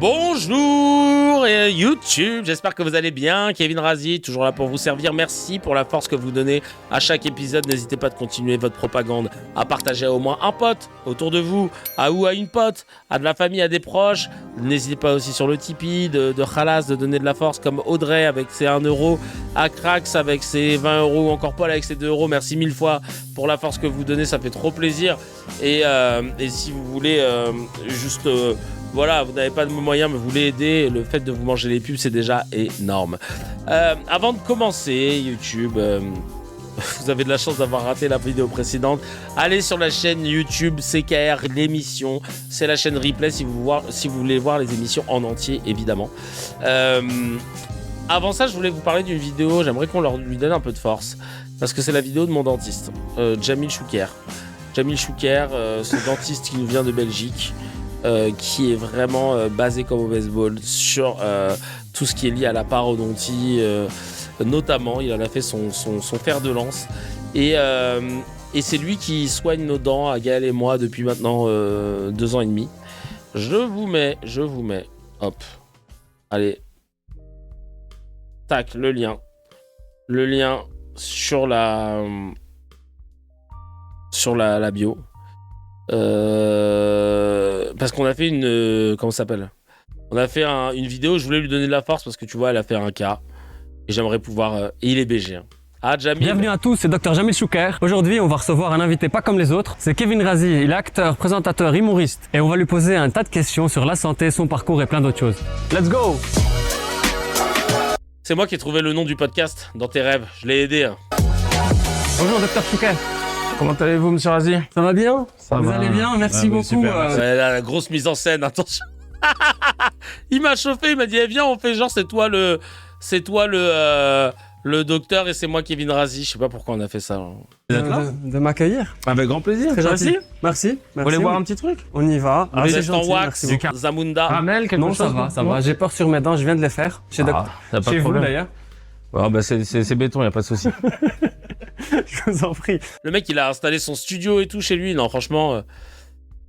Bonjour YouTube, j'espère que vous allez bien. Kevin Razi, toujours là pour vous servir. Merci pour la force que vous donnez à chaque épisode. N'hésitez pas à continuer votre propagande, à partager à au moins un pote autour de vous, à une pote, à de la famille, à des proches. N'hésitez pas aussi sur le Tipeee de Khalas de donner de la force, comme Audrey avec ses 1 euro, à Krax avec ses 20 euros, encore Paul avec ses 2 euros. Merci 1000 fois pour la force que vous donnez, ça fait trop plaisir. Et si vous voulez juste... voilà, vous n'avez pas de moyens, mais vous voulez aider. Le fait de vous manger les pubs, c'est déjà énorme. Avant de commencer, YouTube, vous avez de la chance d'avoir raté la vidéo précédente. Allez sur la chaîne YouTube CKR l'émission. C'est la chaîne replay si vous voulez voir les émissions en entier, évidemment. Avant ça, je voulais vous parler d'une vidéo. J'aimerais qu'on lui donne un peu de force. Parce que c'est la vidéo de mon dentiste, Jamil Chouker. Jamil Chouker, ce dentiste qui nous vient de Belgique. Qui est vraiment basé comme au baseball sur tout ce qui est lié à la parodontie, notamment il en a fait son fer de lance et c'est lui qui soigne nos dents à Gaël et moi depuis maintenant 2 ans et demi. Je vous mets, hop, allez, tac, le lien sur la bio. Parce qu'on a fait comment ça s'appelle, on a fait une vidéo, je voulais lui donner de la force parce que tu vois elle a fait un cas et j'aimerais pouvoir et il est BG. Ah, Jamil. Bienvenue à tous, c'est Dr Jamil Chouker. Aujourd'hui on va recevoir un invité pas comme les autres, c'est Kevin Razi. Il est acteur, présentateur, humoriste et on va lui poser un tas de questions sur la santé, son parcours et plein d'autres choses. Let's go. C'est moi qui ai trouvé le nom du podcast dans tes rêves, je l'ai aidé. Bonjour Dr Chouker. Comment allez-vous, monsieur Razi? Ça va bien? Ça Vous va. allez bien? Merci beaucoup. La grosse mise en scène, attention. Il m'a chauffé, il m'a dit viens, on fait genre c'est toi le docteur et c'est moi Kevin Razi. Je sais pas pourquoi on a fait ça. De m'accueillir. Avec grand plaisir. Très gentil. Merci. Vous voulez boire un petit truc? On y va. Vous C'est êtes en gentil, wax, merci beaucoup. Zamunda. Caramel, quelque Non, chose? ça va. J'ai peur sur mes dents, je viens de les faire. Chez T'as pas de vous problème. d'ailleurs. Oh, bah c'est béton, y a pas de souci. Je vous en prie. Le mec, il a installé son studio et tout chez lui. Non, franchement,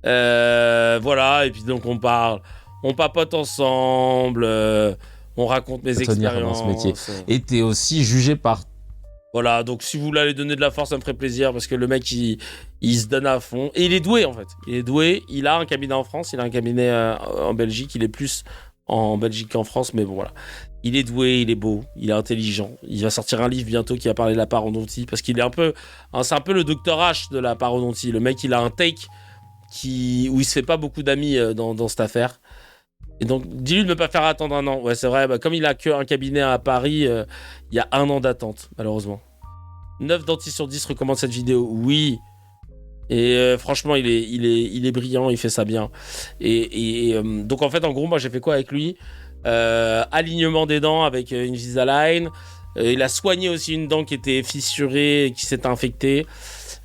voilà. Et puis donc on parle, on papote ensemble, on raconte mes expériences. Dans ce métier. Et t'es aussi jugé par... Voilà, donc si vous voulez aller donner de la force, ça me ferait plaisir parce que le mec, il se donne à fond. Et il est doué, en fait. Il est doué. Il a un cabinet en France, il a un cabinet en Belgique. Il est plus en Belgique qu'en France, mais bon, voilà. Il est doué, il est beau, il est intelligent. Il va sortir un livre bientôt qui va parler de la parodontie parce qu'il est c'est un peu le Dr H de la parodontie. Le mec, il a un take où il se fait pas beaucoup d'amis dans cette affaire. Et donc, dis-lui de ne pas faire attendre 1 an. Ouais, c'est vrai, comme il a qu'un cabinet à Paris, il y a 1 an d'attente, malheureusement. 9 dentistes sur 10 recommandent cette vidéo, oui. Et franchement, il est brillant, il fait ça bien. Donc, en fait, en gros, moi, j'ai fait quoi avec lui? Alignement des dents avec une Invisalign. Il a soigné aussi une dent qui était fissurée et qui s'était infectée.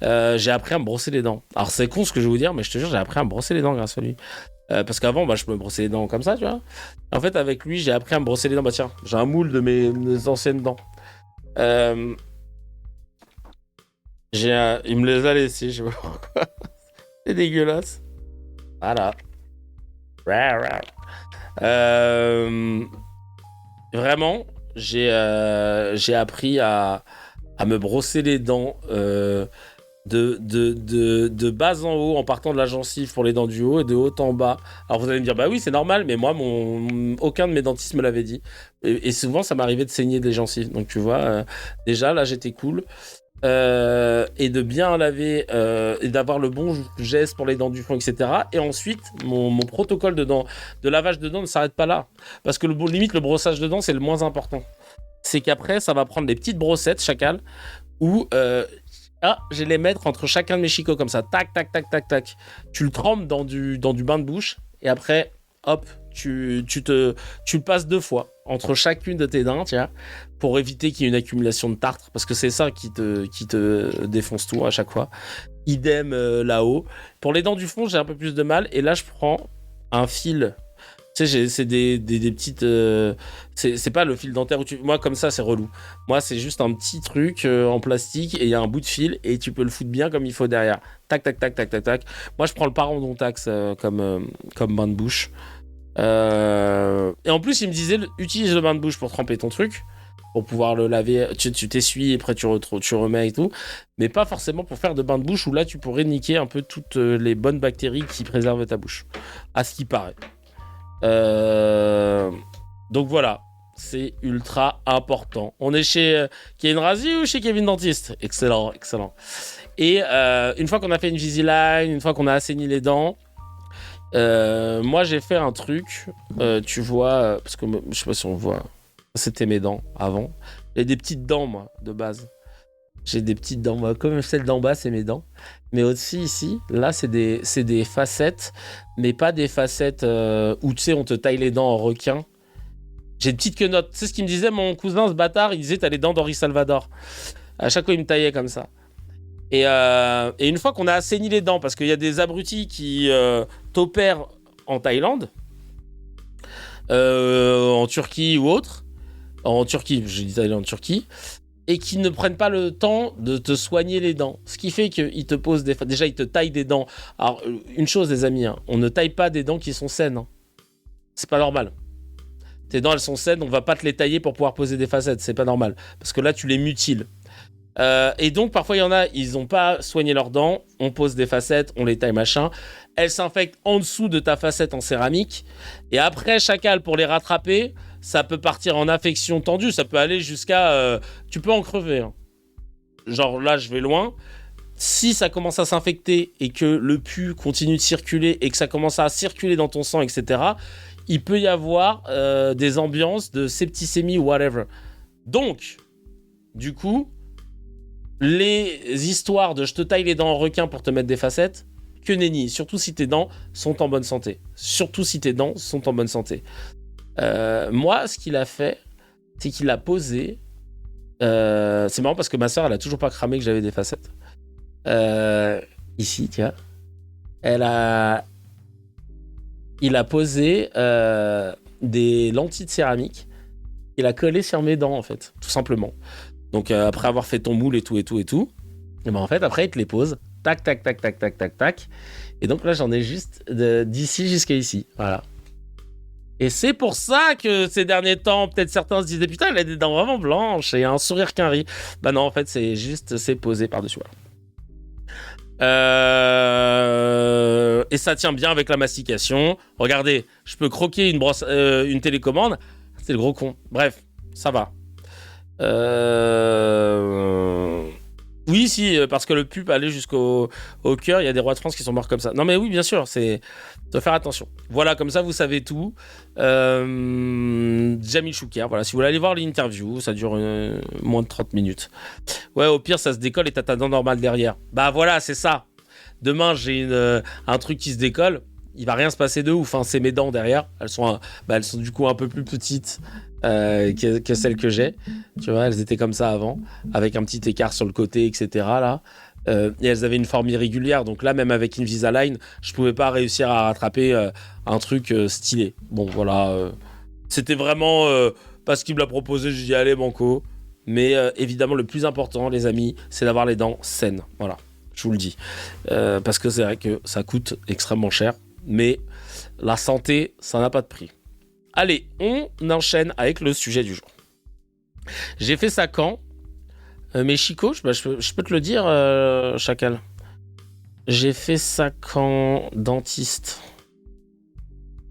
J'ai appris à me brosser les dents. Alors, c'est con ce que je vais vous dire, mais je te jure, j'ai appris à me brosser les dents grâce à lui. Parce qu'avant, je me brossais les dents comme ça, tu vois. En fait, avec lui, j'ai appris à me brosser les dents. Bah tiens, j'ai un moule de mes anciennes dents. Il me les a laissés, je sais pas pourquoi. C'est dégueulasse. Voilà. Vraiment, j'ai appris à me brosser les dents de bas en haut en partant de la gencive pour les dents du haut et de haut en bas. Alors vous allez me dire bah oui c'est normal, mais moi aucun de mes dentistes me l'avait dit et souvent ça m'arrivait de saigner des gencives. Donc tu vois déjà là j'étais cool et de bien laver et d'avoir le bon geste pour les dents du fond, etc. Et ensuite mon protocole de lavage de dents ne s'arrête pas là parce que limite le brossage de dents c'est le moins important. C'est qu'après ça va prendre des petites brossettes chacal où je vais les mettre entre chacun de mes chicots comme ça, tac, tac, tac, tac, tac. Tu le trempes dans du bain de bouche et après, hop, tu le passes 2 fois entre chacune de tes dents, tiens, pour éviter qu'il y ait une accumulation de tartre, parce que c'est ça qui te défonce tout à chaque fois. Idem là-haut. Pour les dents du fond, j'ai un peu plus de mal et là, je prends un fil. Tu sais, c'est des petites... c'est pas le fil dentaire où moi, comme ça, c'est relou. Moi, c'est juste un petit truc en plastique et il y a un bout de fil et tu peux le foutre bien comme il faut derrière. Tac, tac, tac, tac, tac, tac. Moi, je prends le parodontax comme bain de bouche. Et en plus, il me disait, utilise le bain de bouche pour tremper ton truc, pour pouvoir le laver. Tu t'essuies et après tu remets et tout. Mais pas forcément pour faire de bain de bouche où là, tu pourrais niquer un peu toutes les bonnes bactéries qui préservent ta bouche. À ce qui paraît. Donc voilà. C'est ultra important. On est chez Kevin Razi ou chez Kevin Dentiste? Excellent, excellent. Et une fois qu'on a fait une Invisalign, une fois qu'on a assaini les dents, moi j'ai fait un truc, tu vois, parce que je sais pas si on voit, c'était mes dents avant. J'ai des petites dents, moi, de base. J'ai des petites dents, moi, comme celle d'en bas, c'est mes dents. Mais aussi ici, là, c'est des facettes, mais pas des facettes où, tu sais, on te taille les dents en requin. J'ai une petite quenotte. Tu sais ce qu'il me disait, mon cousin, ce bâtard, il disait, t'as les dents d'Henri Salvador. À chaque fois, il me taillait comme ça. Et une fois qu'on a assaini les dents, parce qu'il y a des abrutis qui t'opèrent en Thaïlande, en Turquie ou autre, en Turquie, j'ai dit Thaïlande, Turquie, et qui ne prennent pas le temps de te soigner les dents. Ce qui fait qu'ils te posent déjà, ils te taillent des dents. Alors, une chose, les amis, hein, on ne taille pas des dents qui sont saines. Hein. C'est pas normal. Tes dents, elles sont saines, on va pas te les tailler pour pouvoir poser des facettes. C'est pas normal. Parce que là, tu les mutiles. Et donc, parfois, il y en a, ils n'ont pas soigné leurs dents. On pose des facettes, on les taille, machin. Elles s'infectent en dessous de ta facette en céramique. Et après, chacal, pour les rattraper, ça peut partir en infection tendue. Ça peut aller jusqu'à... tu peux en crever. Hein. Genre, là, je vais loin. Si ça commence à s'infecter et que le pus continue de circuler et que ça commence à circuler dans ton sang, etc., il peut y avoir des ambiances de septicémie ou whatever. Donc, du coup, les histoires de je te taille les dents en requin pour te mettre des facettes, que nenni. Surtout si tes dents sont en bonne santé. Moi, ce qu'il a fait, c'est qu'il a posé... c'est marrant parce que ma soeur, elle a toujours pas cramé que j'avais des facettes. Ici, tiens. Il a posé des lentilles de céramique. Il a collé sur mes dents, en fait, tout simplement. Donc, après avoir fait ton moule et tout, et ben en fait, après, il te les pose. Tac, tac, tac, tac, tac, tac, tac. Et donc là, j'en ai juste d'ici jusqu'à ici. Voilà. Et c'est pour ça que ces derniers temps, peut-être certains se disaient « Putain, il a des dents vraiment blanches et un sourire qu'un riz. » Bah non, en fait, c'est posé par-dessus. Voilà. Et ça tient bien avec la mastication. Regardez, je peux croquer une télécommande. C'est le gros con. Bref, ça va. Oui, si, parce que le pulpe allait jusqu'au cœur. Il y a des rois de France qui sont morts comme ça. Non, mais oui, bien sûr, c'est de faire attention. Voilà, comme ça, vous savez tout. Jamil Chouker, voilà. Si vous voulez aller voir l'interview, ça dure moins de 30 minutes. Ouais, au pire, ça se décolle et t'as ta dent normale derrière. Bah voilà, c'est ça. Demain, j'ai un truc qui se décolle. Il va rien se passer de ouf. Hein. C'est mes dents derrière. Elles sont du coup un peu plus petites que celles que j'ai. Tu vois, elles étaient comme ça avant, avec un petit écart sur le côté, etc. Là. Et elles avaient une forme irrégulière. Donc là, même avec Invisalign, je pouvais pas réussir à rattraper un truc stylé. Bon, voilà. C'était vraiment parce qu'il me l'a proposé. J'ai dit, allez, banco. Mais évidemment, le plus important, les amis, c'est d'avoir les dents saines. Voilà, je vous le dis. Parce que c'est vrai que ça coûte extrêmement cher. Mais la santé, ça n'a pas de prix. Allez, on enchaîne avec le sujet du jour. J'ai fait ça quand mais Chico, je peux te le dire, Chacal. J'ai fait ça quand dentiste.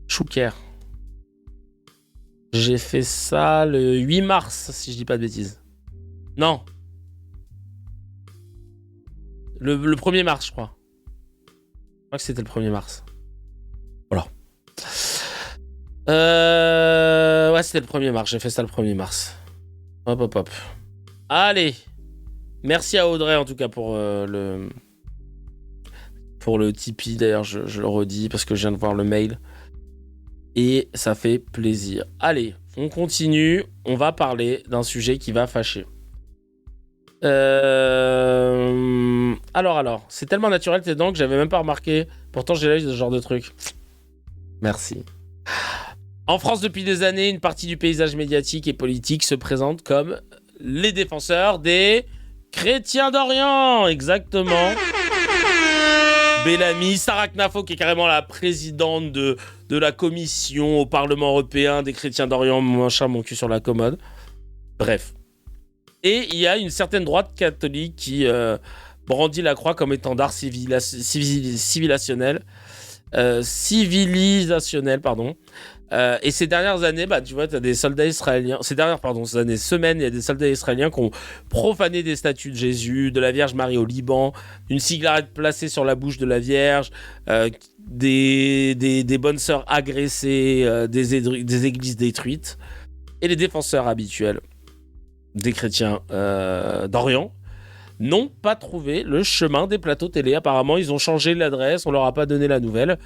Chouker. J'ai fait ça le 8 mars, si je dis pas de bêtises. Non. Le 1er mars, je crois. Je crois que c'était le 1er mars. Voilà. Ouais, c'était le 1er mars. J'ai fait ça le 1er mars. Hop. Allez. Merci à Audrey, en tout cas, pour le Tipeee. D'ailleurs, je le redis parce que je viens de voir le mail. Et ça fait plaisir. Allez, on continue. On va parler d'un sujet qui va fâcher. Alors, c'est tellement naturel tes dents que j'avais même pas remarqué. Pourtant, j'ai l'œil de ce genre de truc. Merci. En France, depuis des années, une partie du paysage médiatique et politique se présente comme les défenseurs des chrétiens d'Orient. Exactement. Bellamy, Sarah Knafo, qui est carrément la présidente de la commission au Parlement européen des chrétiens d'Orient, machin, mon cul sur la commode. Bref. Et il y a une certaine droite catholique qui brandit la croix comme étendard civilisationnel. Et ces dernières années, tu vois, tu as des soldats israéliens. Semaines, il y a des soldats israéliens qui ont profané des statues de Jésus, de la Vierge Marie au Liban, une cigarette placée sur la bouche de la Vierge, des bonnes sœurs agressées, des églises détruites. Et les défenseurs habituels des chrétiens d'Orient n'ont pas trouvé le chemin des plateaux télé. Apparemment, ils ont changé l'adresse, on leur a pas donné la nouvelle.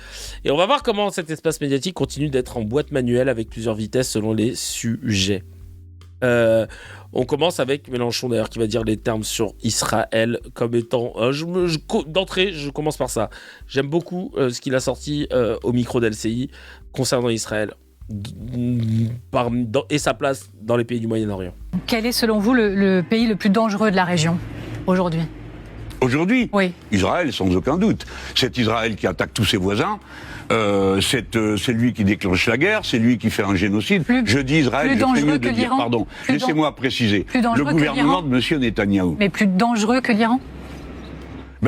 Et on va voir comment cet espace médiatique continue d'être en boîte manuelle avec plusieurs vitesses selon les sujets. On commence avec Mélenchon d'ailleurs qui va dire les termes sur Israël comme étant... d'entrée, je commence par ça. J'aime beaucoup ce qu'il a sorti au micro d'LCI concernant Israël et sa place dans les pays du Moyen-Orient. Quel est selon vous le pays le plus dangereux de la région aujourd'hui ? Aujourd'hui, oui. Israël, sans aucun doute. C'est Israël qui attaque tous ses voisins. C'est lui qui déclenche la guerre. C'est lui qui fait un génocide. Je dis Israël, je fais mieux de dire, pardon. Laissez-moi préciser. Le gouvernement de M. Netanyahou. Mais plus dangereux que l'Iran ?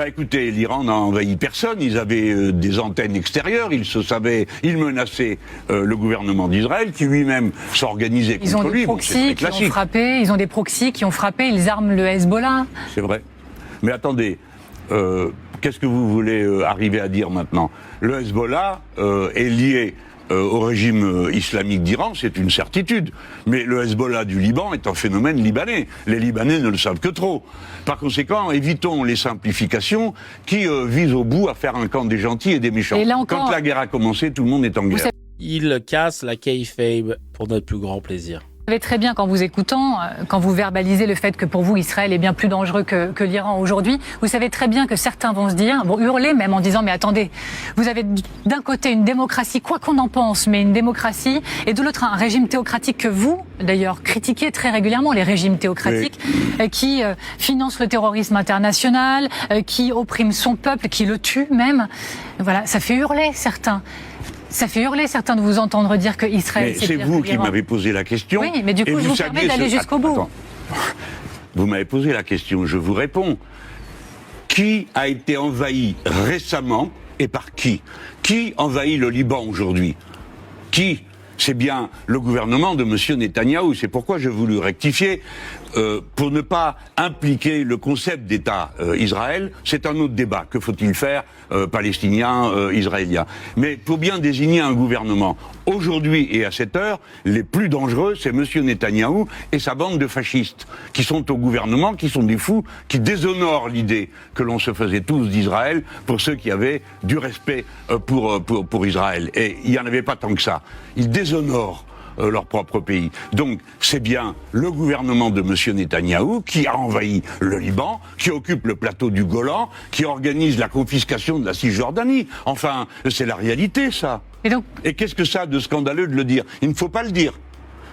Écoutez, l'Iran n'a envahi personne. Ils avaient des antennes extérieures. Ils menaçaient le gouvernement d'Israël, qui lui-même s'organisait contre lui. Ils ont des proxys qui ont frappé. Ils ont des proxys qui ont frappé. Ils arment le Hezbollah. C'est vrai. Mais attendez, qu'est-ce que vous voulez arriver à dire maintenant ? Le Hezbollah est lié au régime islamique d'Iran, c'est une certitude. Mais le Hezbollah du Liban est un phénomène libanais. Les Libanais ne le savent que trop. Par conséquent, évitons les simplifications qui visent au bout à faire un camp des gentils et des méchants. Quand la guerre a commencé, tout le monde est en guerre. Il casse la kayfabe pour notre plus grand plaisir. Vous savez très bien, qu'en vous écoutant, quand vous verbalisez le fait que pour vous, Israël est bien plus dangereux que l'Iran aujourd'hui, vous savez très bien que certains vont se dire, vont hurler même en disant, mais attendez, vous avez d'un côté une démocratie, quoi qu'on en pense, mais une démocratie, et de l'autre un régime théocratique que vous, d'ailleurs, critiquez très régulièrement, les régimes théocratiques, qui financent le terrorisme international, qui oppriment son peuple, qui le tuent même. Voilà, ça fait hurler certains. Ça fait hurler certains de vous entendre dire que Israël, c'est vous qui m'avez posé la question. Oui, mais du coup, je vous permets d'aller jusqu'au bout. Attends. Vous m'avez posé la question, je vous réponds. Qui a été envahi récemment et par qui ? Qui envahit le Liban aujourd'hui ? Qui ? C'est bien le gouvernement de M. Netanyahou. C'est pourquoi j'ai voulu rectifier. Pour ne pas impliquer le concept d'État Israël, c'est un autre débat. Que faut-il faire palestinien, israélien ? Mais pour bien désigner un gouvernement, aujourd'hui et à cette heure, les plus dangereux, c'est M. Netanyahou et sa bande de fascistes, qui sont au gouvernement, qui sont des fous, qui déshonorent l'idée que l'on se faisait tous d'Israël pour ceux qui avaient du respect pour Israël. Et il n'y en avait pas tant que ça. Ils déshonorent leur propre pays. Donc, c'est bien le gouvernement de M. Netanyahou qui a envahi le Liban, qui occupe le plateau du Golan, qui organise la confiscation de la Cisjordanie. Enfin, c'est la réalité, ça. Et qu'est-ce que ça a de scandaleux de le dire ? Il ne faut pas le dire.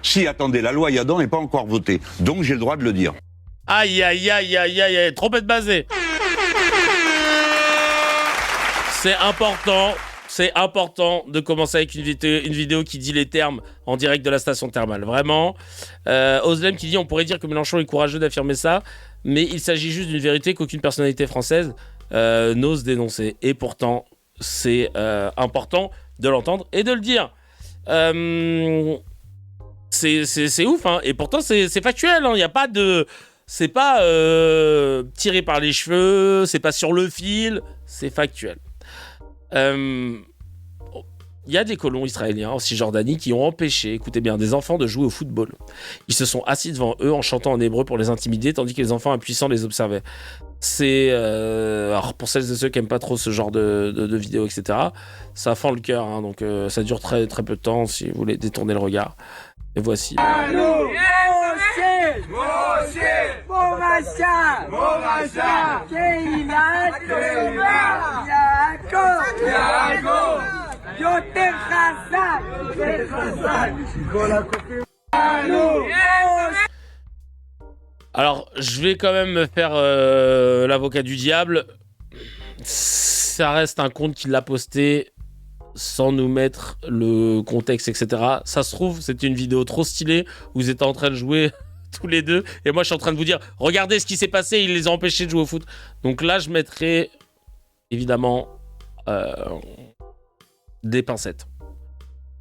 Si, attendez, la loi Yadan n'est pas encore votée. Donc, j'ai le droit de le dire. Aïe, aïe, aïe, aïe, aïe, aïe, trompette basée. C'est important de commencer avec une vidéo qui dit les termes en direct de la station thermale. Vraiment. Ozlem qui dit, on pourrait dire que Mélenchon est courageux d'affirmer ça, mais il s'agit juste d'une vérité qu'aucune personnalité française n'ose dénoncer. Et pourtant, c'est important de l'entendre et de le dire. C'est ouf, hein. Et pourtant, c'est factuel. Il n'y a pas de... C'est pas tiré par les cheveux, c'est pas sur le fil, c'est factuel. Il y a des colons israéliens en Cisjordanie qui ont empêché, écoutez bien, des enfants de jouer au football. Ils se sont assis devant eux en chantant en hébreu pour les intimider, tandis que les enfants impuissants les observaient. C'est... alors pour celles et ceux qui n'aiment pas trop ce genre de vidéos, etc., ça fend le cœur, hein, donc ça dure très, très peu de temps si vous voulez détourner le regard. Et voici... Alors, je vais quand même me faire l'avocat du diable. ça reste un compte qui l'a posté sans nous mettre le contexte, etc. Ça se trouve, c'était une vidéo trop stylée où vous étiez en train de jouer tous les deux et moi je suis en train de vous dire regardez ce qui s'est passé, il les a empêchés de jouer au foot. Donc là je mettrai évidemment des pincettes,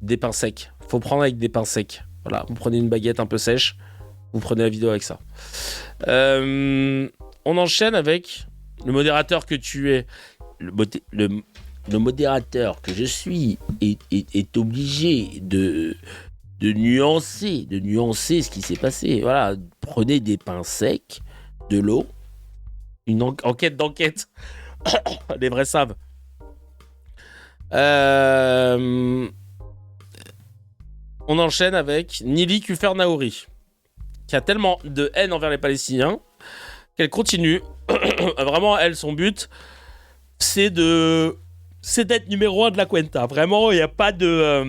des pains secs. Faut prendre avec des pains secs. Voilà, vous prenez une baguette un peu sèche, vous prenez la vidéo avec ça. On enchaîne avec le modérateur que tu es. Le modérateur que je suis est obligé de nuancer ce qui s'est passé. Voilà, prenez des pains secs, de l'eau, une enquête d'enquête. Les vrais savent. On enchaîne avec Nili Kufer-Naouri, qui a tellement de haine envers les Palestiniens qu'elle continue. Vraiment, elle, son but, c'est d'être numéro 1 de la Cuenta. Vraiment, il n'y a pas de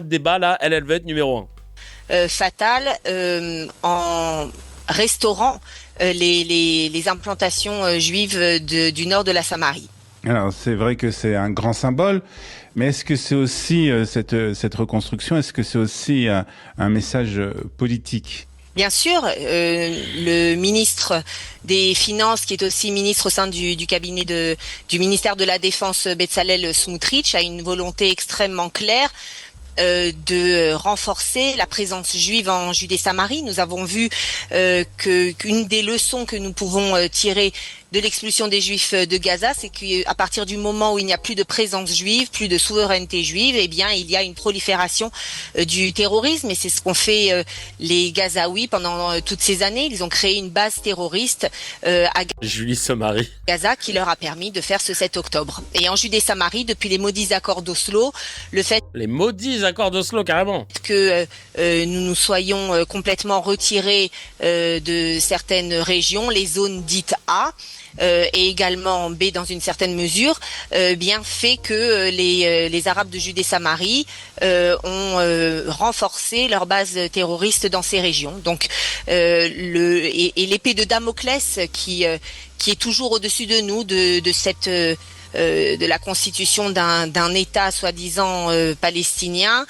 débat là. Elle veut être numéro 1. Fatal en restaurant les implantations juives du nord de la Samarie. Alors, c'est vrai que c'est un grand symbole, mais est-ce que c'est aussi, cette reconstruction, est-ce que c'est aussi un message politique ? Bien sûr, le ministre des Finances, qui est aussi ministre au sein du cabinet du ministère de la Défense, Bezalel Smotrich, a une volonté extrêmement claire de renforcer la présence juive en Judée-Samarie. Nous avons vu qu'une des leçons que nous pouvons tirer de l'expulsion des Juifs de Gaza, c'est qu'à partir du moment où il n'y a plus de présence juive, plus de souveraineté juive, eh bien, il y a une prolifération du terrorisme. Et c'est ce qu'ont fait les Gazaouis pendant toutes ces années. Ils ont créé une base terroriste à Julie-Samarie. Gaza qui leur a permis de faire ce 7 octobre. Et en Judée-Samarie, depuis les maudits accords d'Oslo, le fait... Les maudits accords d'Oslo, carrément. Que nous nous soyons complètement retirés de certaines régions, les zones dites A, et également B dans une certaine mesure, bien fait que les Arabes de Judée-Samarie ont renforcé leur base terroriste dans ces régions. Donc et l'épée de Damoclès qui est toujours au-dessus de nous de la constitution d'un État soi-disant palestinien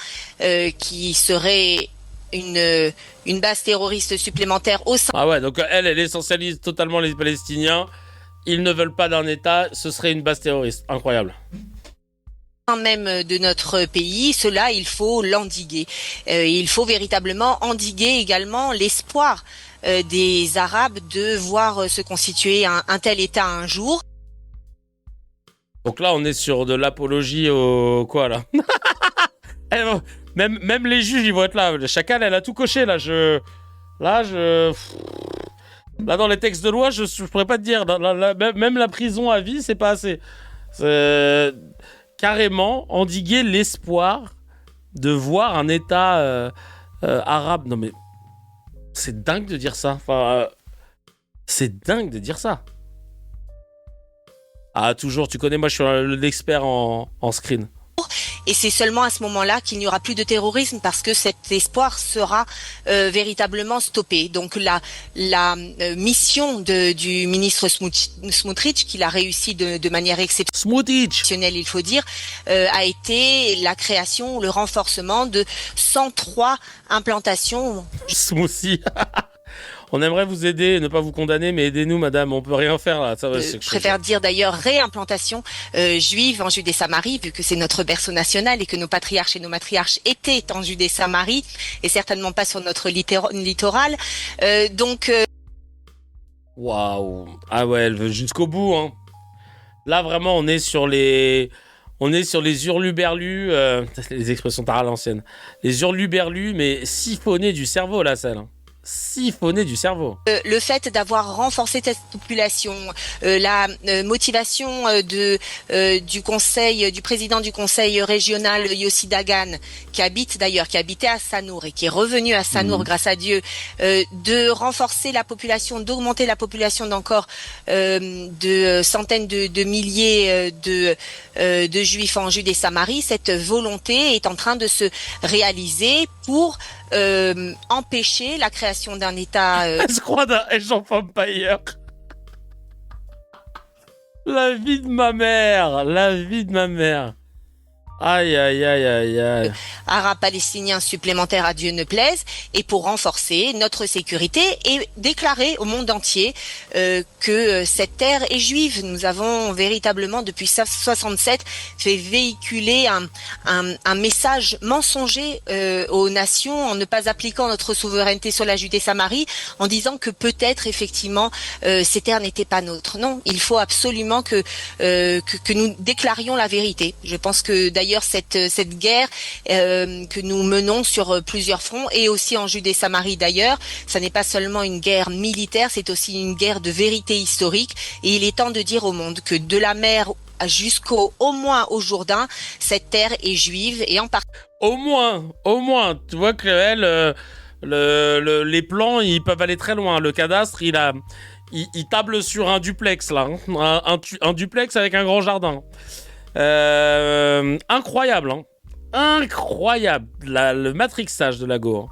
qui serait une base terroriste supplémentaire au sein... Ah ouais, donc elle essentialise totalement les Palestiniens. Ils ne veulent pas d'un État, ce serait une base terroriste. Incroyable. Même de notre pays, cela, il faut l'endiguer. Il faut véritablement endiguer également l'espoir des Arabes de voir se constituer un tel État un jour. Donc là, on est sur de l'apologie au... quoi, là? Même les juges, ils vont être là. Chacal, elle a tout coché, là. Là, dans les textes de loi, je pourrais pas te dire. Même la prison à vie, c'est pas assez. C'est carrément endiguer l'espoir de voir un État arabe. Non, mais c'est dingue de dire ça. Enfin, c'est dingue de dire ça. Ah, toujours, tu connais, moi, je suis l'expert en screen. Et c'est seulement à ce moment-là qu'il n'y aura plus de terrorisme parce que cet espoir sera véritablement stoppé. Donc la mission du ministre Smotrich, qu'il a réussi de manière exceptionnelle, il faut dire, a été la création, le renforcement de 103 implantations. Smoothie. On aimerait vous aider, ne pas vous condamner, mais aidez-nous, madame. On peut rien faire là. Ça va, je préfère dire d'ailleurs réimplantation juive en Judée-Samarie, vu que c'est notre berceau national et que nos patriarches et nos matriarches étaient en Judée-Samarie et certainement pas sur notre littoral. Waouh. Ah ouais, elle veut jusqu'au bout. Hein. Là, vraiment, on est sur les hurluberlus. Les expressions tard à l'ancienne. Les hurluberlus, mais siphonnés du cerveau, là, celle. Siphonné du cerveau. Le fait d'avoir renforcé cette population, la motivation du président du conseil régional Yossi Dagan, qui habitait à Sanour et qui est revenu à Sanour grâce à Dieu, de renforcer la population, d'augmenter la population d'encore de centaines de milliers de juifs en Judée-Samarie. Cette volonté est en train de se réaliser pour empêcher la création d'un État... Elle se croit d'un Age of Empire. La vie de ma mère. La vie de ma mère. Aïe, aïe, aïe, aïe, aïe. Arabes-palestiniens supplémentaires à Dieu ne plaise, et pour renforcer notre sécurité et déclarer au monde entier que cette terre est juive. Nous avons véritablement, depuis 67, fait véhiculer un message mensonger aux nations en ne pas appliquant notre souveraineté sur la Judée-Samarie, en disant que peut-être, effectivement, ces terres n'étaient pas nôtres. Non, il faut absolument que nous déclarions la vérité. Je pense que d'ailleurs cette guerre que nous menons sur plusieurs fronts et aussi en Judée-Samarie d'ailleurs, ça n'est pas seulement une guerre militaire, c'est aussi une guerre de vérité historique, et il est temps de dire au monde que de la mer jusqu'au moins au Jourdain, cette terre est juive, et en particulier. Au moins, tu vois que les plans ils peuvent aller très loin. Le cadastre il table sur un duplex là, un duplex avec un grand jardin. Incroyable, hein. Incroyable, le matrixage de la Go.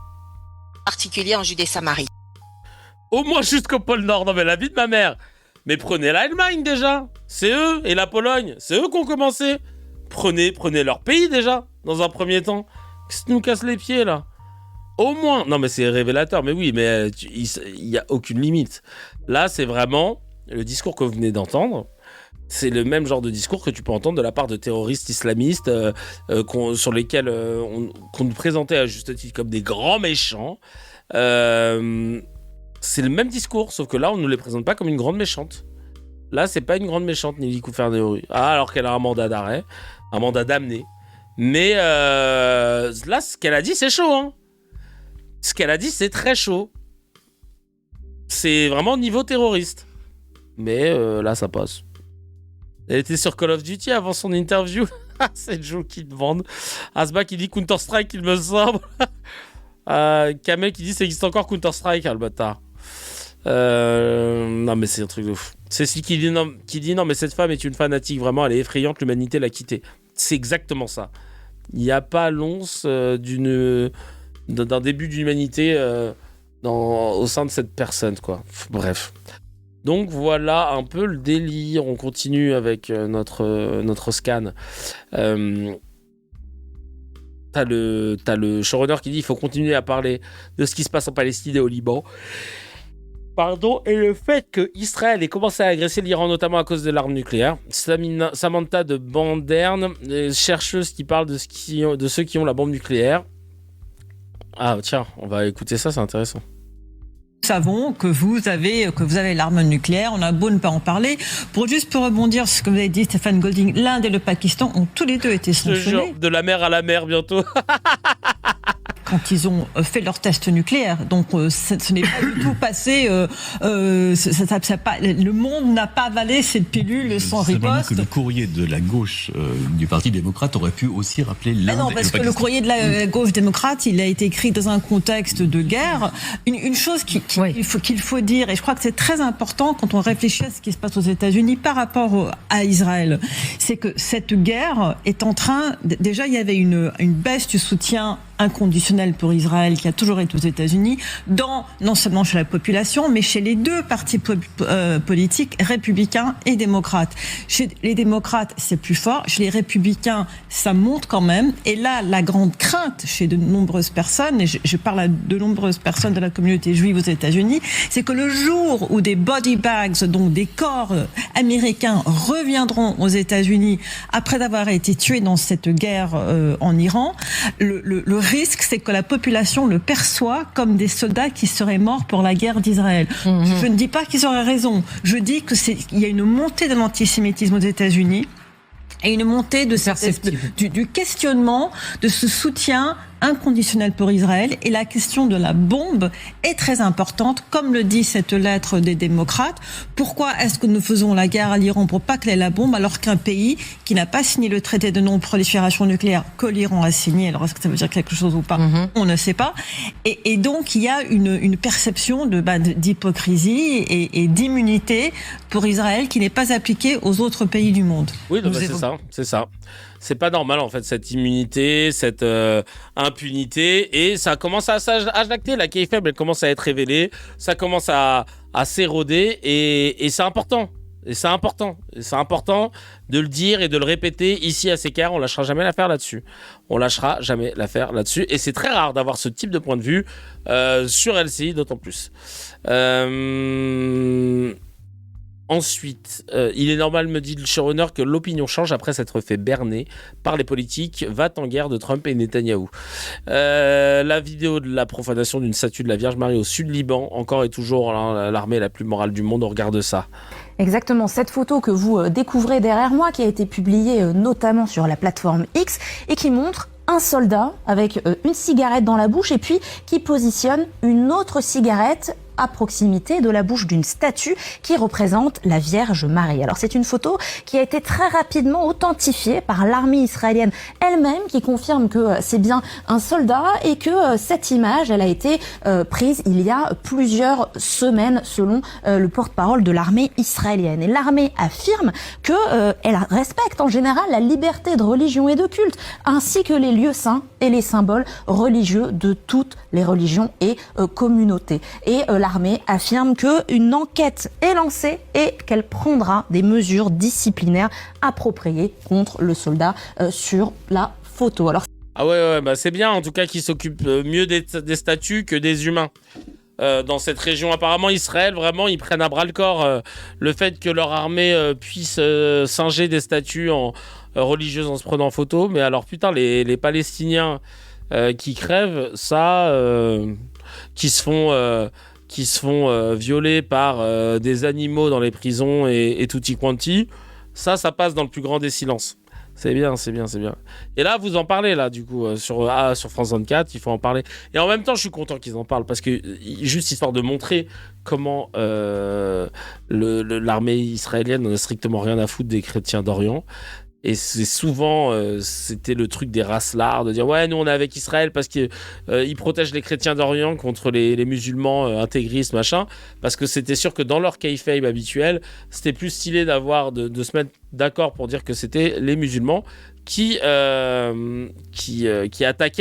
Particulier en Judée-Samarie. Au moins jusqu'au pôle Nord. Non mais la vie de ma mère. Mais prenez l'Allemagne déjà. C'est eux, et la Pologne. C'est eux qui ont commencé. Prenez leur pays déjà, dans un premier temps. Qu'est-ce qui nous casse les pieds là? Au moins. Non mais c'est révélateur. Mais oui, mais il n'y a aucune limite. Là c'est vraiment le discours que vous venez d'entendre. C'est le même genre de discours que tu peux entendre de la part de terroristes islamistes sur lesquels qu'on nous présentait à juste titre comme des grands méchants. C'est le même discours, sauf que là, on ne nous les présente pas comme une grande méchante. Là, c'est pas une grande méchante, Nelly Koufer-Dehouri. Ah, alors qu'elle a un mandat d'arrêt, un mandat d'amener. Mais là, ce qu'elle a dit, c'est chaud. Hein. Ce qu'elle a dit, c'est très chaud. C'est vraiment niveau terroriste. Mais là, ça passe. Elle était sur Call of Duty avant son interview. C'est Joe qui demande. Asba qui dit Counter-Strike, il me semble. Kamel qui dit ça existe encore Counter-Strike, le bâtard. Non, mais c'est un truc de fou. Cécile qui dit non, mais cette femme est une fanatique. Vraiment, elle est effrayante. L'humanité l'a quittée. C'est exactement ça. Il n'y a pas l'once d'un début d'humanité au sein de cette personne, quoi. Bref. Donc voilà un peu le délire. On continue avec notre scan. T'as le showrunner qui dit il faut continuer à parler de ce qui se passe en Palestine et au Liban. Pardon, et le fait qu'Israël ait commencé à agresser l'Iran, notamment à cause de l'arme nucléaire. Samantha de Banderne, chercheuse qui parle de ceux qui ont la bombe nucléaire. Ah tiens, on va écouter ça, c'est intéressant. Nous savons que vous avez l'arme nucléaire, on a beau ne pas en parler. Pour rebondir sur ce que vous avez dit, Stéphane Golding, l'Inde et le Pakistan ont tous les deux été sanctionnés. De la mer à la mer bientôt. Quand ils ont fait leur test nucléaire. Donc ce n'est pas du tout passé. Le monde n'a pas avalé cette pilule sans riposte. Que le courrier de la gauche du Parti démocrate aurait pu aussi rappeler l'Inde. Non, parce que le courrier de la gauche démocrate, il a été écrit dans un contexte de guerre. Une chose qu'il faut dire, et je crois que c'est très important quand on réfléchit à ce qui se passe aux États-Unis par rapport à Israël, c'est que cette guerre est en train. Déjà, il y avait une baisse du soutien inconditionnel pour Israël qui a toujours été aux États-Unis, non seulement chez la population, mais chez les deux partis politiques, républicains et démocrates. Chez les démocrates, c'est plus fort. Chez les républicains, ça monte quand même. Et là, la grande crainte chez de nombreuses personnes, et je parle à de nombreuses personnes de la communauté juive aux États-Unis, c'est que le jour où des body bags, donc des corps américains, reviendront aux États-Unis après avoir été tués dans cette guerre en Iran, le risque, c'est que la population le perçoit comme des soldats qui seraient morts pour la guerre d'Israël. Je ne dis pas qu'ils auraient raison. Je dis qu'il y a une montée de l'antisémitisme aux États-Unis et une montée de du questionnement de ce soutien inconditionnel pour Israël, et la question de la bombe est très importante, comme le dit cette lettre des démocrates. Pourquoi est-ce que nous faisons la guerre à l'Iran pour pas qu'il ait la bombe, alors qu'un pays qui n'a pas signé le traité de non-prolifération nucléaire que l'Iran a signé, alors est-ce que ça veut dire quelque chose ou pas? On ne sait pas. Et donc il y a une perception d'hypocrisie et d'immunité pour Israël qui n'est pas appliquée aux autres pays du monde. Oui, c'est ça. C'est pas normal en fait, cette immunité, cette impunité, et ça commence à s'ajacter. La quai faible, elle commence à être révélée, ça commence à s'éroder, et c'est important. Et c'est important. Et c'est important de le dire et de le répéter ici à CKR. On lâchera jamais l'affaire là-dessus. On lâchera jamais l'affaire là-dessus. Et c'est très rare d'avoir ce type de point de vue sur LCI, d'autant plus. Ensuite, il est normal, me dit le showrunner, que l'opinion change après s'être fait berner par les politiques va-t-en guerre de Trump et Netanyahou. La vidéo de la profanation d'une statue de la Vierge Marie au sud Liban, encore et toujours l'armée la plus morale du monde, on regarde ça. Exactement, cette photo que vous découvrez derrière moi, qui a été publiée notamment sur la plateforme X et qui montre un soldat avec une cigarette dans la bouche et puis qui positionne une autre cigarette à proximité de la bouche d'une statue qui représente la Vierge Marie. Alors c'est une photo qui a été très rapidement authentifiée par l'armée israélienne elle-même qui confirme que c'est bien un soldat et que cette image, elle a été prise il y a plusieurs semaines selon le porte-parole de l'armée israélienne. Et l'armée affirme que elle respecte en général la liberté de religion et de culte, ainsi que les lieux saints et les symboles religieux de toutes les religions et communautés. Et l'armée affirme qu'une enquête est lancée et qu'elle prendra des mesures disciplinaires appropriées contre le soldat sur la photo. Alors, ah ouais, bah c'est bien en tout cas qu'ils s'occupent mieux des statues que des humains. Dans cette région, apparemment Israël, vraiment, ils prennent à bras le corps le fait que leur armée puisse singer des statues religieuses en se prenant en photo. Mais alors putain, les Palestiniens qui crèvent, ça, qui se font violer par des animaux dans les prisons et tutti quanti, ça passe dans le plus grand des silences. C'est bien. Et là, vous en parlez, là, du coup, sur France 24, il faut en parler. Et en même temps, je suis content qu'ils en parlent, parce que, juste histoire de montrer comment l'armée israélienne n'en a strictement rien à foutre des chrétiens d'Orient. Et c'est souvent, c'était le truc des racelards, de dire ouais, nous on est avec Israël parce qu'ils protègent les chrétiens d'Orient contre les musulmans intégristes, machin. Parce que c'était sûr que dans leur kayfabe habituel, c'était plus stylé de se mettre d'accord pour dire que c'était les musulmans qui attaquaient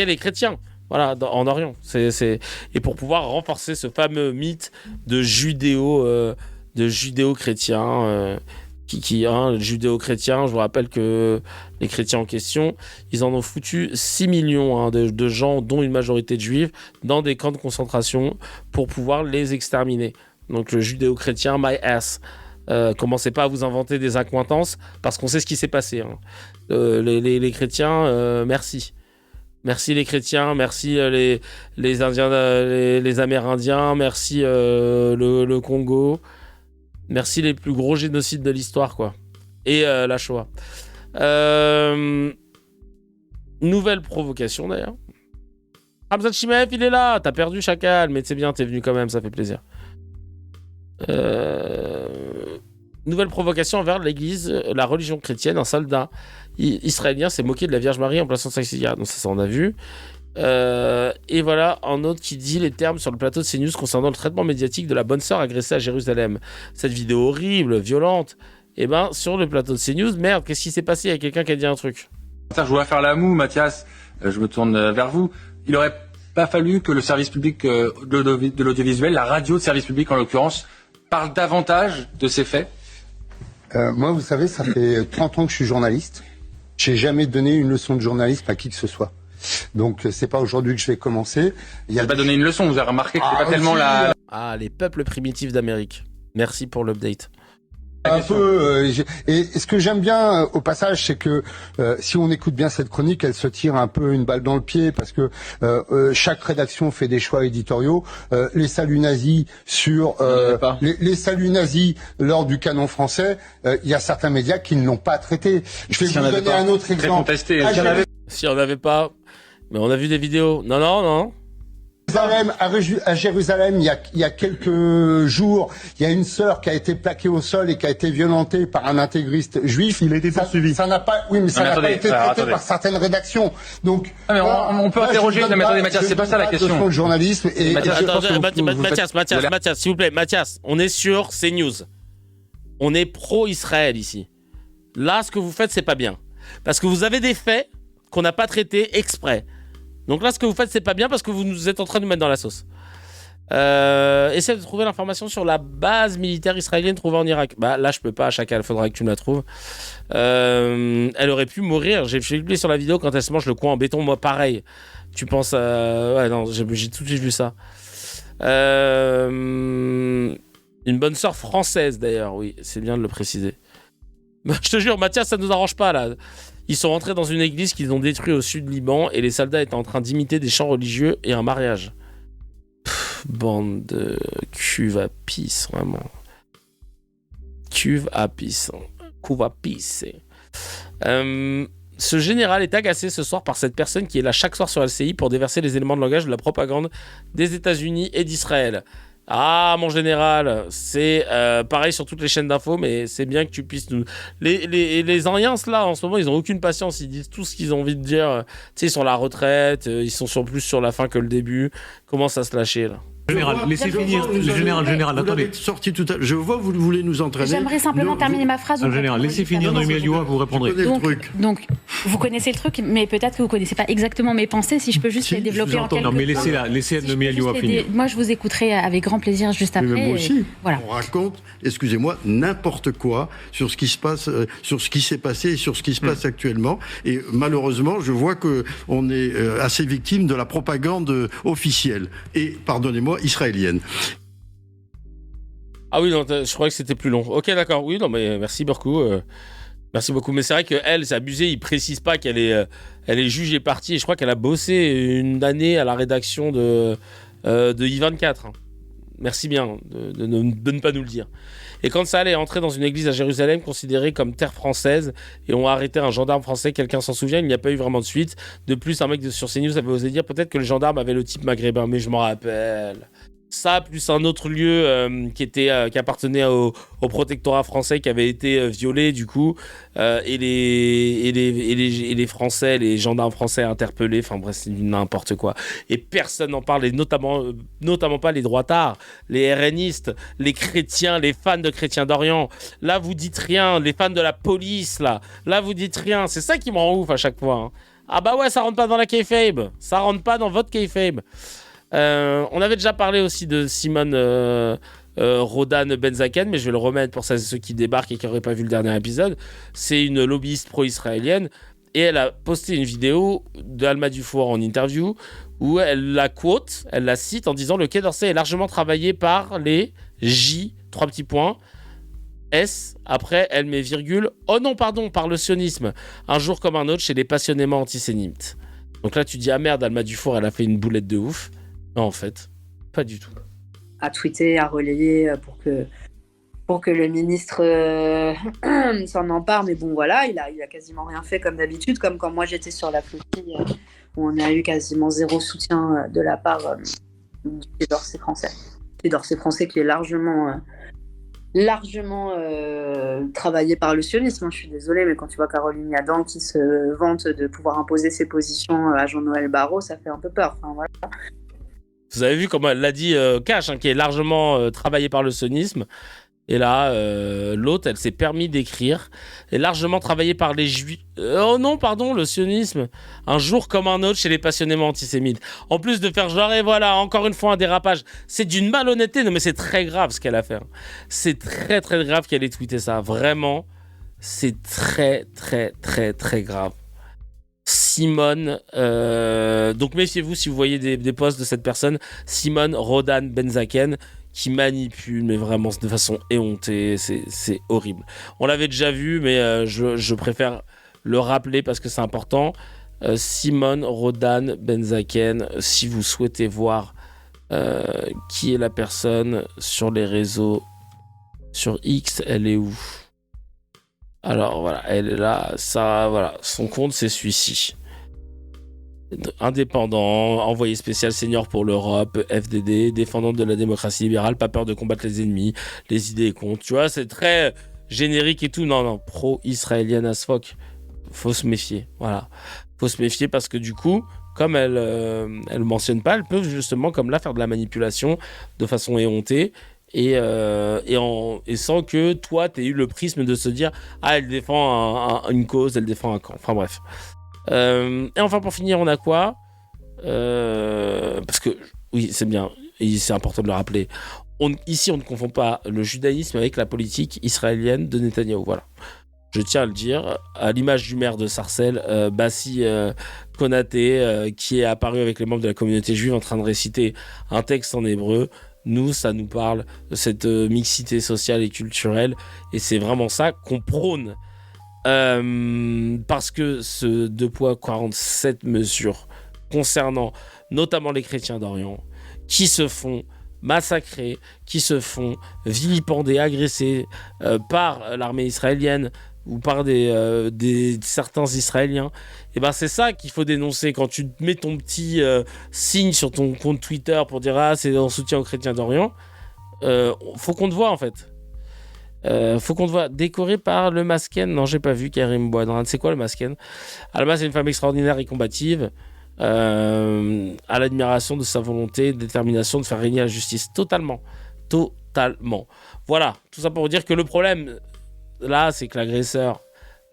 les chrétiens. Voilà, en Orient. Et pour pouvoir renforcer ce fameux mythe de judéo-chrétien. Le judéo-chrétien, je vous rappelle que les chrétiens en question, ils en ont foutu 6 millions de gens, dont une majorité de juifs, dans des camps de concentration pour pouvoir les exterminer. Donc le judéo-chrétien, my ass. Commencez pas à vous inventer des accointances, parce qu'on sait ce qui s'est passé. Les chrétiens, merci. Merci les chrétiens, merci les Indiens, les Amérindiens, merci le Congo. Merci les plus gros génocides de l'histoire, quoi. Et la Shoah. Nouvelle provocation, d'ailleurs. Hamza Chimev, il est là. T'as perdu, chacal. Mais c'est bien, t'es venu quand même, ça fait plaisir. Nouvelle provocation envers l'église, la religion chrétienne. Un soldat israélien s'est moqué de la Vierge Marie en plaçant sa cigarette. Donc ça, on a vu. Et voilà un autre qui dit les termes sur le plateau de CNews concernant le traitement médiatique de la bonne sœur agressée à Jérusalem. Cette vidéo horrible, violente. Et ben sur le plateau de CNews, merde, qu'est-ce qui s'est passé? Il y a quelqu'un qui a dit un truc. Je voudrais faire la moue, Mathias. Je me tourne vers vous. Il aurait pas fallu que le service public de l'audiovisuel, la radio de service public en l'occurrence, parle davantage de ces faits? Moi, vous savez, ça fait 30 ans que je suis journaliste. J'ai jamais donné une leçon de journalisme à qui que ce soit. Donc c'est pas aujourd'hui que je vais commencer. Vous n'avez pas donné une leçon, vous avez remarqué que c'est pas tellement la... Ah, les peuples primitifs d'Amérique. Merci pour l'update. Un peu. Et ce que j'aime bien au passage, c'est que si on écoute bien cette chronique, elle se tire un peu une balle dans le pied parce que chaque rédaction fait des choix éditoriaux. Les saluts nazis sur les saluts nazis lors du canon français, il y a certains médias qui ne l'ont pas traité. Je vais vous donner un autre exemple. Si on n'avait pas, mais on a vu des vidéos. Non. À Jérusalem, il y a quelques jours, il y a une sœur qui a été plaquée au sol et qui a été violentée par un intégriste juif. Il a été poursuivi. Ça n'a pas été traité par certaines rédactions. Donc, on peut interroger. Mais attendez, Mathias, c'est pas ça la question. Le journalisme et Mathias, s'il vous plaît, Mathias, on est sur CNews. On est pro-Israël ici. Là, ce que vous faites, c'est pas bien. Parce que vous avez des faits qu'on n'a pas traités exprès. Donc là, ce que vous faites, c'est pas bien parce que vous êtes en train de nous mettre dans la sauce. Essaie de trouver l'information sur la base militaire israélienne trouvée en Irak. Bah là, je peux pas, Chacal, faudra que tu me la trouves. Elle aurait pu mourir. J'ai cliqué sur la vidéo quand elle se mange le coin en béton. Moi, pareil. Tu penses à... Ouais, non, j'ai tout de suite vu ça. Une bonne sœur française, d'ailleurs, oui, c'est bien de le préciser. Je te jure, Mathias, ça nous arrange pas, là. Ils sont rentrés dans une église qu'ils ont détruite au sud Liban et les soldats étaient en train d'imiter des chants religieux et un mariage. Bande de cuve à pisse, vraiment. Cuve à pisse. Couve à pisse. Ce général est agacé ce soir par cette personne qui est là chaque soir sur LCI pour déverser les éléments de langage de la propagande des États-Unis et d'Israël. Ah, mon général, c'est pareil sur toutes les chaînes d'infos, mais c'est bien que tu puisses nous... Les Ariens, là, en ce moment, ils n'ont aucune patience. Ils disent tout ce qu'ils ont envie de dire. Tu sais, ils sont à la retraite, ils sont plus sur la fin que le début. Comment ça se lâcher, là? Général, laissez finir. Général, attendez. Sorti tout à... Je vois, vous voulez nous entraîner. J'aimerais simplement terminer ma phrase. Général, laissez finir Noémie Alioua, vous répondrez. Donc, vous connaissez le truc, mais peut-être que vous ne connaissez pas exactement mes pensées. Si je peux juste les développer en quelques... Non, mais laissez Noémie Alioua finir. Moi, je vous écouterai avec grand plaisir juste après. Mais moi aussi. Voilà. On raconte, excusez-moi, n'importe quoi sur ce qui se passe, sur ce qui s'est passé et sur ce qui se passe actuellement. Et malheureusement, je vois que on est assez victime de la propagande officielle et, pardonnez-moi, israélienne. Ah oui, non, je croyais que c'était plus long. Ok, d'accord. Oui, non, mais merci beaucoup. Merci beaucoup. Mais c'est vrai qu'elle, c'est abusé. Il précise pas qu'elle est juge et partie. Et je crois qu'elle a bossé une année à la rédaction de I24. Merci bien de ne pas nous le dire. Et quand ça allait entrer dans une église à Jérusalem, considérée comme terre française, et ont arrêté un gendarme français, quelqu'un s'en souvient, il n'y a pas eu vraiment de suite. De plus, un mec sur CNews avait osé dire peut-être que le gendarme avait le type maghrébin, mais je m'en rappelle. Ça, plus un autre lieu qui appartenait au protectorat français, qui avait été violé, du coup, et les Français, les gendarmes français interpellés, enfin bref, c'est n'importe quoi. Et personne n'en parle, et notamment pas les droitards, les RNistes, les chrétiens, les fans de Chrétiens d'Orient. Là, vous dites rien, les fans de la police, là, vous dites rien. C'est ça qui me rend ouf à chaque fois. Hein. Ah bah ouais, ça rentre pas dans la kayfabe, ça rentre pas dans votre kayfabe. On avait déjà parlé aussi de Simone Rodan Benzaken, mais je vais le remettre pour ceux qui débarquent et qui n'auraient pas vu le dernier épisode. C'est une lobbyiste pro-israélienne et elle a posté une vidéo d'Alma Dufour en interview où elle la quote, elle la cite en disant « Le Quai d'Orsay est largement travaillé par les J, 3 petits points, S, après elle met virgule, oh non pardon, par le sionisme, un jour comme un autre chez les passionnément antisémites. » Donc là tu dis « Ah merde, Alma Dufour, elle a fait une boulette de ouf. » Non, en fait, pas du tout. À tweeter, à relayer pour que le ministre s'en empare. Mais bon, voilà, il a quasiment rien fait comme d'habitude, comme quand moi j'étais sur la flottille où on a eu quasiment zéro soutien de la part du Quai d'Orsay français. Quai d'Orsay français qui est largement travaillé par le sionisme. Je suis désolée, mais quand tu vois Caroline Yadan qui se vante de pouvoir imposer ses positions à Jean-Noël Barrot, ça fait un peu peur. Enfin, voilà. Vous avez vu comment elle l'a dit Cash, qui est largement travaillé par le sionisme. Et là, l'autre, elle s'est permis d'écrire. Est largement travaillé par les juifs. Oh non, pardon, le sionisme. Un jour comme un autre chez les passionnément antisémites. En plus de faire genre, et voilà, encore une fois un dérapage. C'est d'une malhonnêteté. Non, mais c'est très grave ce qu'elle a fait. C'est très, très grave qu'elle ait tweeté ça. Vraiment, c'est très, très, très, très grave. Simone, donc méfiez-vous si vous voyez des posts de cette personne, Simone Rodan Benzaken, qui manipule, mais vraiment de façon éhontée, c'est horrible. On l'avait déjà vu, mais je préfère le rappeler parce que c'est important. Simone Rodan Benzaken, si vous souhaitez voir qui est la personne sur les réseaux, sur X, elle est où ? Alors voilà, elle est là, ça, voilà, son compte c'est celui-ci. Indépendant, envoyé spécial senior pour l'Europe, FDD, défendante de la démocratie libérale, pas peur de combattre les ennemis, les idées et contre. Tu vois, c'est très générique et tout. Non, pro-israélienne as fuck. Faut se méfier, voilà. Faut se méfier parce que du coup, comme elle mentionne pas, elles peuvent justement comme là faire de la manipulation de façon éhontée. Et sans que toi t'aies eu le prisme de se dire elle défend une cause, elle défend un camp, enfin bref. Et enfin pour finir on a quoi parce que oui c'est bien, et c'est important de le rappeler, ici on ne confond pas le judaïsme avec la politique israélienne de Netanyahou. Voilà. Je tiens à le dire, à l'image du maire de Sarcelles, Bassi Konaté, qui est apparu avec les membres de la communauté juive en train de réciter un texte en hébreu. Nous, ça nous parle de cette mixité sociale et culturelle, et c'est vraiment ça qu'on prône. Parce que ce 2 poids 47 mesures concernant notamment les chrétiens d'Orient, qui se font massacrer, qui se font vilipender, agressés par l'armée israélienne, ou par certains Israéliens, et ben c'est ça qu'il faut dénoncer. Quand tu mets ton petit signe sur ton compte Twitter pour dire c'est en soutien aux chrétiens d'Orient, faut qu'on te voit en fait. Faut qu'on te voit décoré par le Masken. Non, j'ai pas vu Karim Bouadran. C'est quoi le Masken? À la base, c'est une femme extraordinaire et combative, à l'admiration de sa volonté et détermination de faire régner la justice. Totalement. Voilà, tout ça pour vous dire que le problème là, c'est que l'agresseur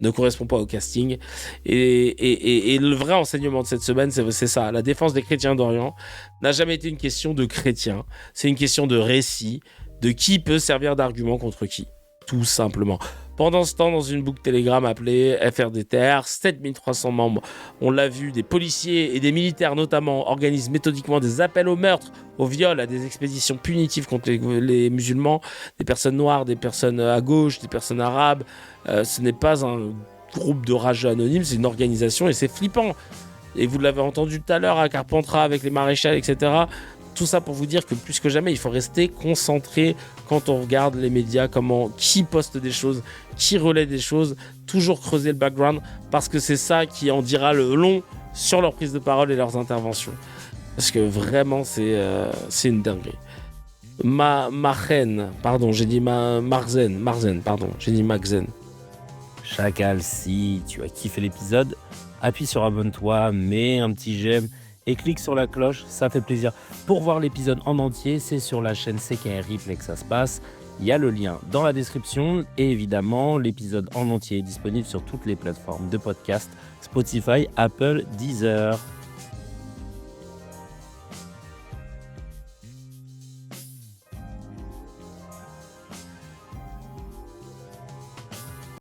ne correspond pas au casting. Et le vrai enseignement de cette semaine, c'est ça. La défense des chrétiens d'Orient n'a jamais été une question de chrétiens. C'est une question de récit, de qui peut servir d'argument contre qui. Tout simplement. Pendant ce temps, dans une boucle Telegram appelée FRDTR, 7300 membres, on l'a vu, des policiers et des militaires notamment organisent méthodiquement des appels au meurtre, au viol, à des expéditions punitives contre les musulmans, des personnes noires, des personnes à gauche, des personnes arabes. Ce n'est pas un groupe de rageux anonymes, c'est une organisation et c'est flippant. Et vous l'avez entendu tout à l'heure à Carpentras avec les maréchals, etc. Tout ça pour vous dire que plus que jamais, il faut rester concentré quand on regarde les médias, qui poste des choses, qui relaie des choses, toujours creuser le background, parce que c'est ça qui en dira le long sur leur prise de parole et leurs interventions. Parce que vraiment, c'est une dinguerie. Marzen, j'ai dit Maxen. Chacal, si tu as kiffé l'épisode, appuie sur abonne-toi, mets un petit j'aime et clique sur la cloche, ça fait plaisir. Pour voir l'épisode en entier, c'est sur la chaîne CKR Replay que ça se passe. Il y a le lien dans la description et évidemment, l'épisode en entier est disponible sur toutes les plateformes de podcast, Spotify, Apple, Deezer.